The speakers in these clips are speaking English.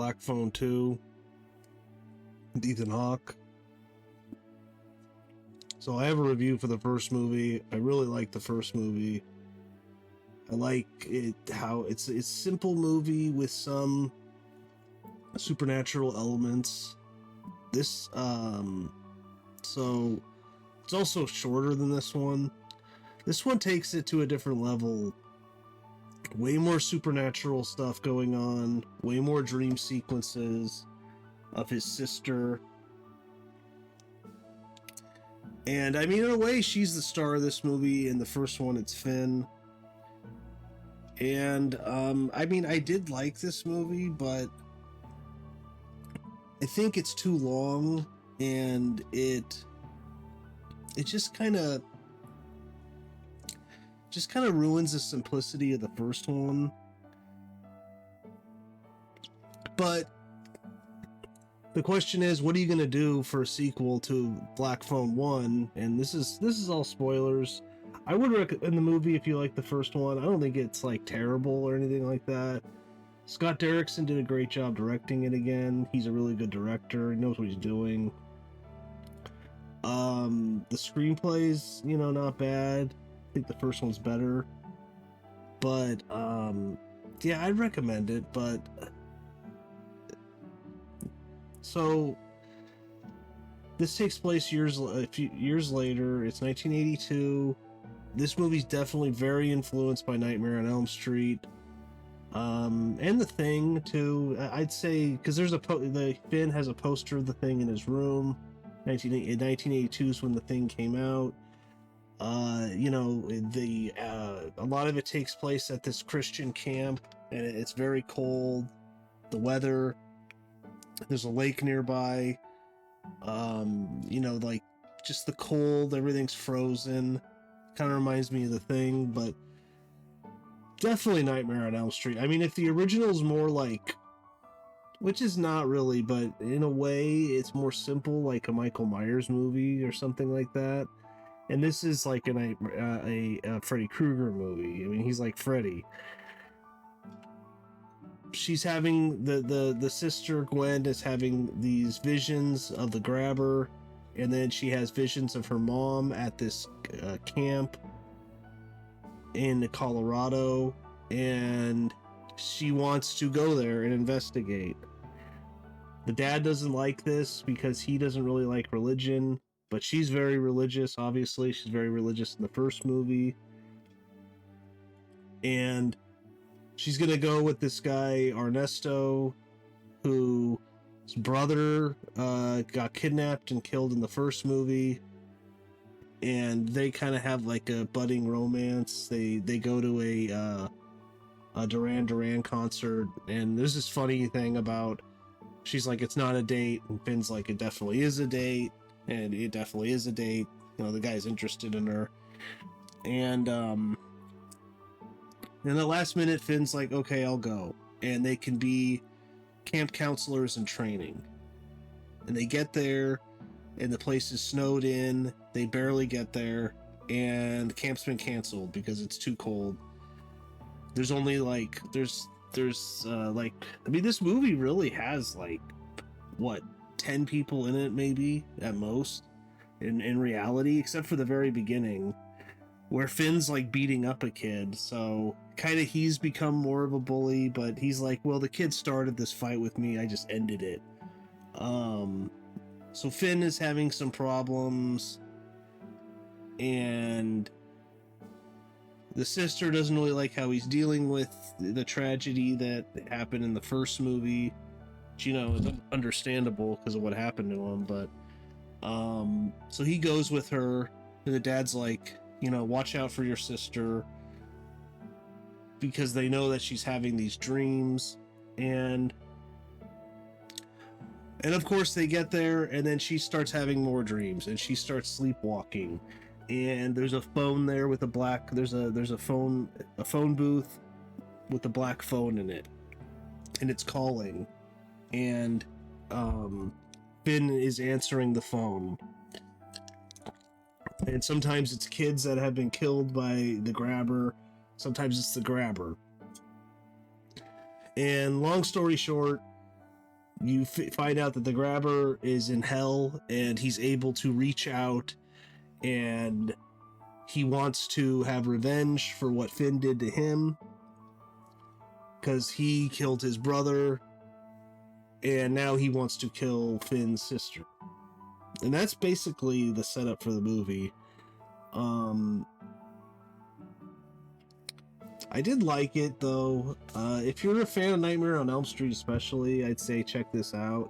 Black Phone 2 with Ethan Hawke. So I have a review for the first movie. I really like the first movie. I like it how it's a simple movie with some supernatural elements. This so it's also shorter than this one. This one takes it to a different level. Way more supernatural stuff going on, way more dream sequences of his sister. And I mean, in a way, she's the star of this movie. In the first one, it's Finn. And I mean, I did like this movie, but I think it's too long, and it just kind of ruins the simplicity of the first one. But the question is, what are you going to do for a sequel to Black Phone 1? And this is all spoilers. I would recommend the movie if you like the first one. I don't think it's like terrible or anything like that. Scott Derrickson did a great job directing it again. He's a really good director. He knows what he's doing. The screenplay's, not bad. I think the first one's better. But yeah, I'd recommend it, but so this takes place a few years later. It's 1982. This movie's definitely very influenced by Nightmare on Elm Street, and The Thing too. I'd say because there's Finn has a poster of The Thing in his room. 1982 is when The Thing came out. A lot of it takes place at this Christian camp, and it's very cold. The weather. There's a lake nearby. Like just the cold. Everything's frozen. Kind of reminds me of The Thing, but definitely Nightmare on Elm Street. I mean, if the original's more like, which is not really, but in a way it's more simple, like a Michael Myers movie or something like that. And this is like a Freddy Krueger movie. I mean, he's like Freddy. She's having the sister Gwen is having these visions of the grabber. And then she has visions of her mom at this camp in Colorado, and she wants to go there and investigate. The dad doesn't like this because he doesn't really like religion, but she's very religious, obviously. She's very religious in the first movie. And she's going to go with this guy, Ernesto, who... his brother got kidnapped and killed in the first movie, and they kind of have like a budding romance. They go to a Duran Duran concert, and there's this funny thing about, she's like, it's not a date, and Finn's like, it definitely is a date, and it definitely is a date. The guy's interested in her, and in the last minute, Finn's like, okay, I'll go, and they can be camp counselors in training. And they get there, and the place is snowed in. They barely get there, and the camp's been canceled because it's too cold. There's only like there's I mean, this movie really has like 10 people in it, maybe at most, in reality, except for the very beginning, where Finn's like beating up a kid. So kind of he's become more of a bully, but he's like, well, the kid started this fight with me, I just ended it. So Finn is having some problems, and the sister doesn't really like how he's dealing with the tragedy that happened in the first movie, which, is understandable because of what happened to him. But so he goes with her, and the dad's like, watch out for your sister, because they know that she's having these dreams. And of course they get there, and then she starts having more dreams, and she starts sleepwalking. And there's a phone there with there's a phone booth with a black phone in it, and it's calling, and Finn is answering the phone. And sometimes it's kids that have been killed by the grabber. Sometimes it's the grabber. And long story short, you find out that the grabber is in hell and he's able to reach out, and he wants to have revenge for what Finn did to him because he killed his brother, and now he wants to kill Finn's sister. And that's basically the setup for the movie. I did like it, though. If you're a fan of Nightmare on Elm Street especially, I'd say check this out.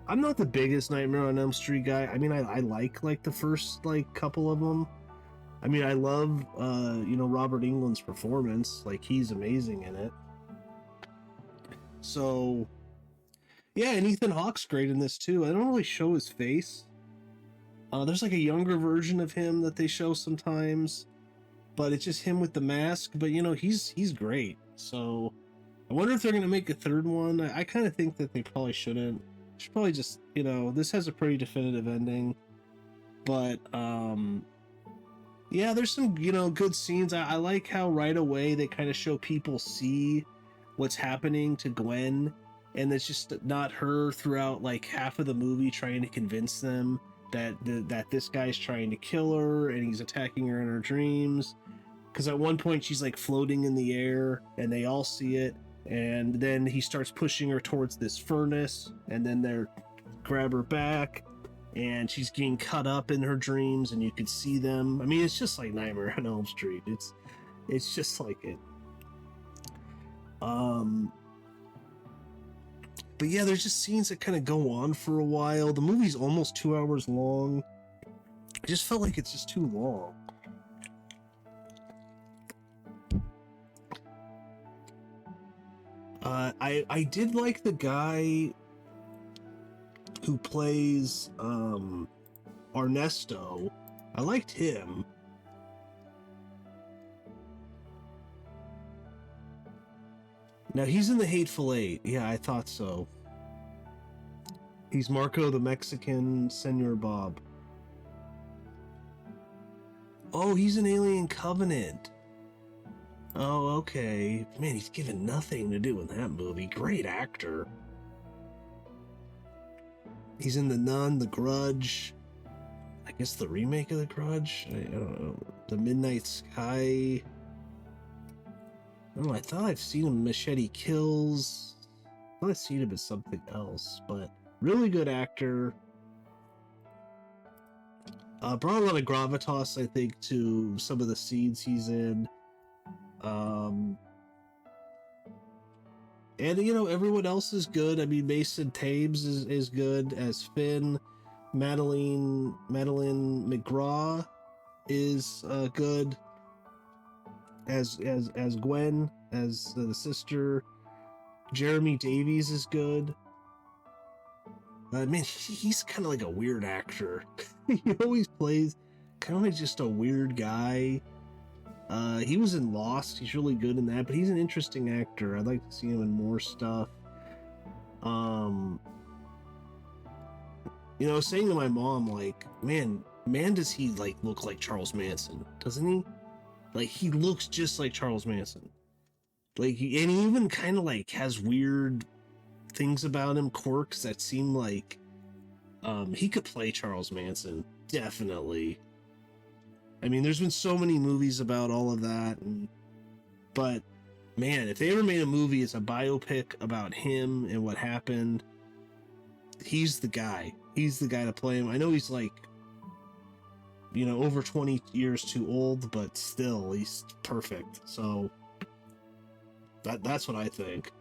I'm not the biggest Nightmare on Elm Street guy. I mean, I like the first, like, couple of them. I mean, I love, Robert Englund's performance. Like, he's amazing in it. So, yeah, and Ethan Hawke's great in this, too. I don't really show his face. There's, like, a younger version of him that they show sometimes, but it's just him with the mask. But, he's great. So, I wonder if they're going to make a third one. I kind of think that they probably shouldn't. Should probably just, this has a pretty definitive ending. But, yeah, there's some, good scenes. I like how right away they kind of show people see what's happening to Gwen, and it's just not her throughout, like, half of the movie trying to convince them that this guy's trying to kill her and he's attacking her in her dreams. Because at one point she's, like, floating in the air and they all see it, and then he starts pushing her towards this furnace, and then they grab her back, and she's getting cut up in her dreams, and you could see them. I mean, it's just like Nightmare on Elm Street. It's just like it. But yeah, there's just scenes that kind of go on for a while. The movie's almost 2 hours long. I just felt like it's just too long. I did like the guy who plays Ernesto. I liked him. Now, he's in The Hateful Eight. Yeah, I thought so. He's Marco the Mexican Senor Bob. Oh, he's in Alien Covenant. Oh, okay. Man, he's given nothing to do in that movie. Great actor. He's in The Nun, The Grudge. I guess the remake of The Grudge? I don't know. The Midnight Sky. Oh, I thought I've seen him in Machete Kills. I thought I've seen him as something else, but really good actor. Brought a lot of gravitas, I think, to some of the scenes he's in. And, everyone else is good. I mean, Mason Thames is good as Finn. Madeline McGraw is good as Gwen, as the sister. Jeremy Davies is good. I mean, he's kind of like a weird actor. He always plays kind of just a weird guy. He was in Lost. He's really good in that, but he's an interesting actor. I'd like to see him in more stuff. I was saying to my mom, like, man, does he, like, look like Charles Manson? Doesn't he? Like, he looks just like Charles Manson. Like, and he even kind of, like, has weird things about him, quirks that seem like he could play Charles Manson. Definitely. I mean, there's been so many movies about all of that, but man, if they ever made a movie as a biopic about him and what happened, he's the guy. He's the guy to play him. I know he's like, over 20 years too old, but still, he's perfect. So that's what I think.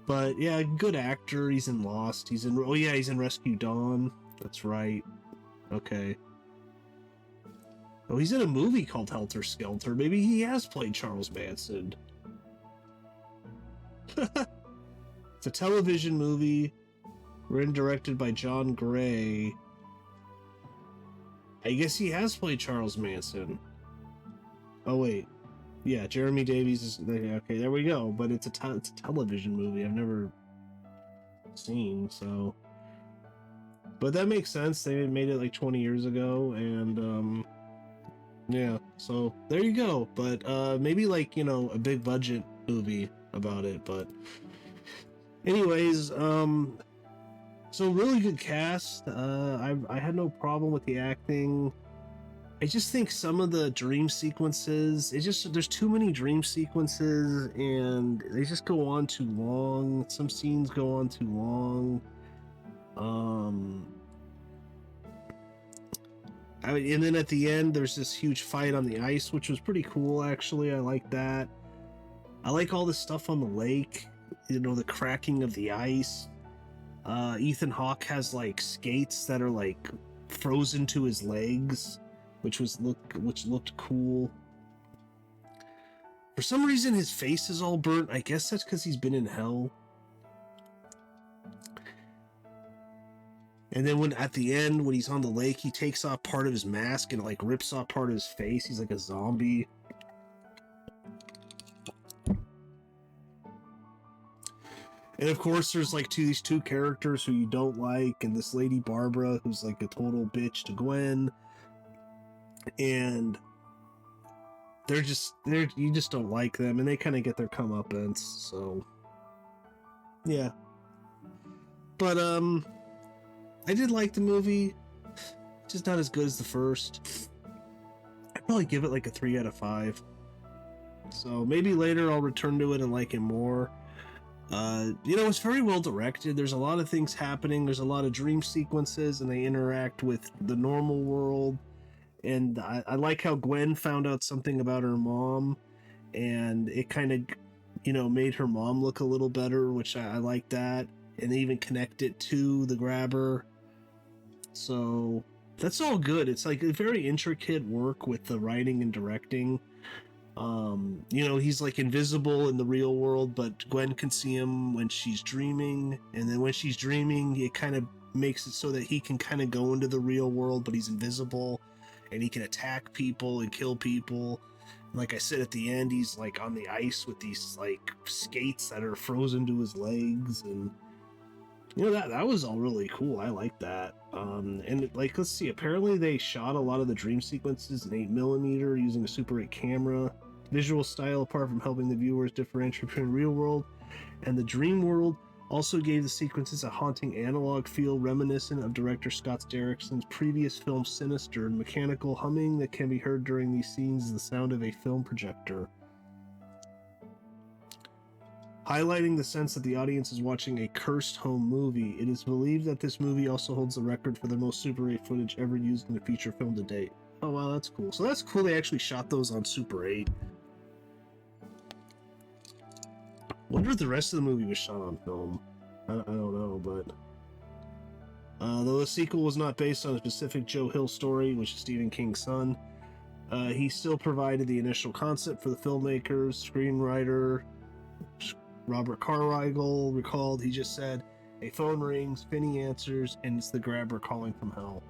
But yeah, good actor. He's in Lost. He's in Rescue Dawn. That's right. Okay. Oh, he's in a movie called Helter Skelter. Maybe he has played Charles Manson. It's a television movie written and directed by John Gray. I guess he has played Charles Manson. Oh, wait. Yeah, Jeremy Davies is... Okay, there we go. But it's a television movie I've never seen, so... But that makes sense. They made it like 20 years ago, and... yeah, so there you go. But maybe like, a big budget movie about it, but Anyways, so really good cast. I had no problem with the acting. I just think some of the dream sequences, there's too many dream sequences and they just go on too long. Some scenes go on too long. And then at the end, there's this huge fight on the ice, which was pretty cool, actually. I like that. I like all this stuff on the lake, the cracking of the ice. Ethan Hawke has like skates that are like frozen to his legs, which looked cool. For some reason, his face is all burnt. I guess that's because he's been in hell. And then at the end, when he's on the lake, he takes off part of his mask and like rips off part of his face. He's like a zombie. And of course, there's like these two characters who you don't like, and this lady Barbara, who's like a total bitch to Gwen. And you just don't like them, and they kind of get their comeuppance. So yeah. But I did like the movie, just not as good as the first. I'd probably give it like a 3 out of 5. So maybe later I'll return to it and like it more. It's very well directed. There's a lot of things happening. There's a lot of dream sequences, and they interact with the normal world. And I like how Gwen found out something about her mom, and it kind of, made her mom look a little better, which I like that. And they even connect it to the grabber. So that's all good. It's like a very intricate work with the writing and directing. He's like invisible in the real world, but Gwen can see him when she's dreaming. And then when she's dreaming, it kind of makes it so that he can kind of go into the real world, but he's invisible and he can attack people and kill people. And like I said, at the end, he's like on the ice with these like skates that are frozen to his legs. And that was all really cool. I like that. And like, let's see, apparently they shot a lot of the dream sequences in 8mm using a Super 8 camera. Visual style, apart from helping the viewers differentiate between real world and the dream world, also gave the sequences a haunting analog feel reminiscent of director Scott Derrickson's previous film Sinister. And mechanical humming that can be heard during these scenes is the sound of a film projector, highlighting the sense that the audience is watching a cursed home movie. It is believed that this movie also holds the record for the most Super 8 footage ever used in a feature film to date. Oh wow, that's cool. So that's cool they actually shot those on Super 8. Wonder if the rest of the movie was shot on film. I don't know, but though the sequel was not based on a specific Joe Hill story, which is Stephen King's son, he still provided the initial concept for the filmmakers. Screenwriter Robert Carmichael recalled, he just said, "A phone rings, Finney answers, and it's the grabber calling from hell."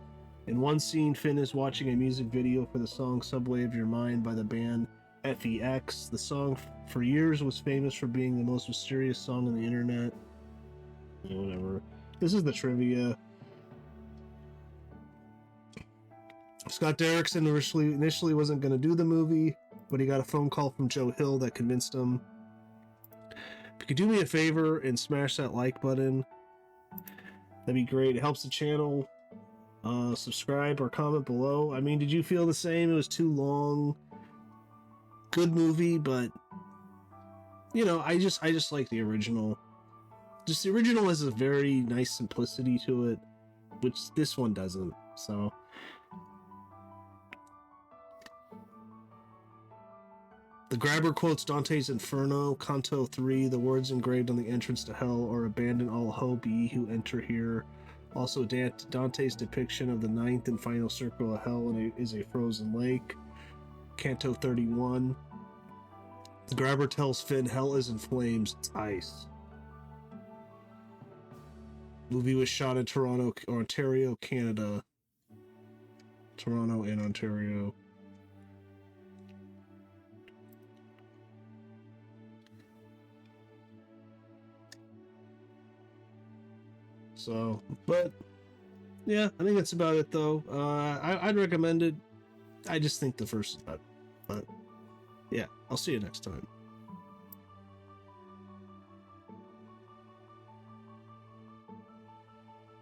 In one scene, Finn is watching a music video for the song Subway of Your Mind by the band FEX. The song for years was famous for being the most mysterious song on the internet. Yeah, whatever. This is the trivia. Scott Derrickson initially wasn't going to do the movie, but he got a phone call from Joe Hill that convinced him. If you could do me a favor and smash that like button, that'd be great. It helps the channel. Subscribe or comment below. I mean, did you feel the same? It was too long. Good movie, but I just like the original. Just the original has a very nice simplicity to it, which this one doesn't. So the grabber quotes Dante's Inferno, Canto 3. The words engraved on the entrance to hell are "Abandon all hope, ye who enter here." Also, Dante's depiction of the ninth and final circle of hell is a frozen lake. Canto 31. The grabber tells Finn hell is in flames, it's ice. Movie was shot in Toronto, Ontario, Canada. Toronto and Ontario. So, but yeah, I think that's about it though. I'd recommend it. I just think the first is better. But yeah, I'll see you next time.